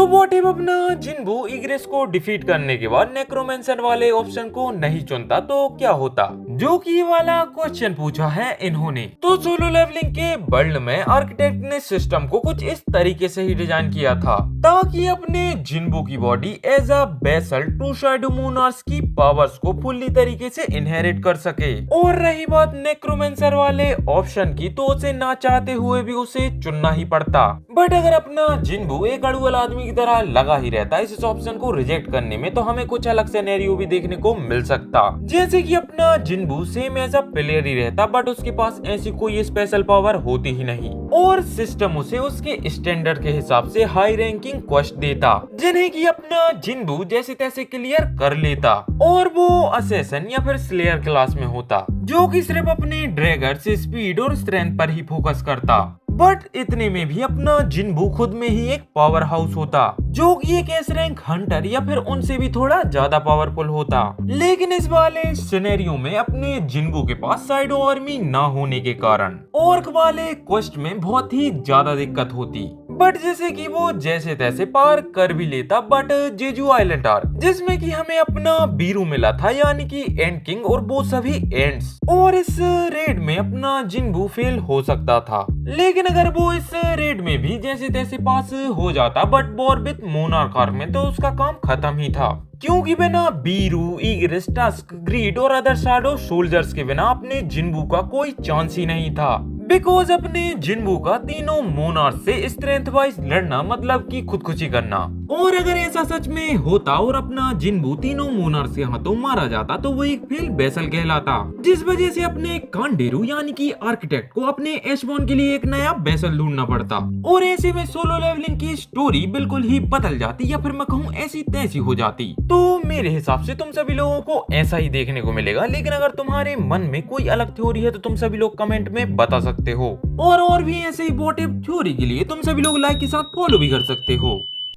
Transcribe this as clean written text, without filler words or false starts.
तो what if अपना जिन्बू egress को डिफीट करने के बाद नेक्रोमेंसर वाले ऑप्शन को नहीं चुनता तो क्या होता, जो कि वाला क्वेश्चन पूछा है इन्होंने। तो सोलो लेवलिंग के वर्ल्ड में आर्किटेक्ट ने सिस्टम को कुछ इस तरीके से ही डिजाइन किया था ताकि अपने जिन्बू की body as a vessel to shadow monarchs की पावर्स को फुल्ली तरीके से इनहेरिट कर सके। और रही बात नेक्रोमेंसर वाले ऑप्शन की, तो उसे ना चाहते हुए भी उसे चुनना ही पड़ता। बट अगर अपना जिन्बू एक अड़ुअल आदमी की तरह लगा ही रहता इस ऑप्शन को रिजेक्ट करने में, तो हमें कुछ अलग सिनेरियो भी देखने को मिल सकता। जैसे कि अपना जिन्बू सेम एज अ प्लेयर ही रहता बट उसके पास ऐसी कोई स्पेशल पावर होती ही नहीं और सिस्टम उसे उसके स्टैंडर्ड के हिसाब से हाई रैंकिंग क्वेस्ट देता जिन्हें कि अपना जिन्बू जैसे तैसे क्लियर कर लेता। और वो असैसिन या फिर स्लेयर क्लास में होता जो कि सिर्फ अपने ड्रैगन से स्पीड और स्ट्रेंथ पर ही फोकस करता। बट इतने में भी अपना जिन्बू खुद में ही एक पावर हाउस होता जो कि एक एस रैंक हंटर या फिर उनसे भी थोड़ा ज्यादा पावरफुल होता। लेकिन इस वाले सिनेरियो में अपने जिन्बू के पास साइडो आर्मी ना होने के कारण ऑर्क वाले क्वेस्ट में बहुत ही ज्यादा दिक्कत होती। बट जैसे कि वो जैसे तैसे पार कर भी लेता। बट जेजू आइलैंड आर्क जिसमें कि हमें अपना बीरू मिला था यानी कि एंड किंग और वो सभी एंड्स, और इस रेड में अपना जिन्बू फेल हो सकता था। लेकिन अगर वो इस रेड में भी जैसे तैसे पास हो जाता but war with monarch arc में, तो उसका काम खत्म ही था क्योंकि बिना बीरू, ईग्रिस, टस्क, ग्रीड और अदर शैडो सोल्जर्स के बिना अपने जिन्बू का कोई चांस ही नहीं था। बिकॉज अपने जिन्बू का तीनों मोनार्क से स्ट्रेंथ वाइज लड़ना मतलब कि खुदकुशी करना। और अगर ऐसा सच में होता और अपना जिन्बू तीनों मोनार्क के हाथों मारा जाता तो वो एक फेल बेसल कहलाता, जिस वजह से अपने कांडेरू यानी कि आर्किटेक्ट को अपने एशबॉर्न के लिए एक नया बेसल ढूंढना पड़ता। और ऐसे में सोलो लेवलिंग की स्टोरी बिल्कुल ही बदल जाती या फिर मैं कहूँ ऐसी तैसी हो जाती। तो मेरे हिसाब से तुम सभी लोगों को ऐसा ही देखने को मिलेगा। लेकिन अगर तुम्हारे मन में कोई अलग थ्योरी है तो तुम सभी लोग कमेंट में बता सकते हो। और भी ऐसे ही व्हाट इफ थ्योरी के लिए तुम सभी लोग लाइक के साथ फॉलो भी कर सकते हो।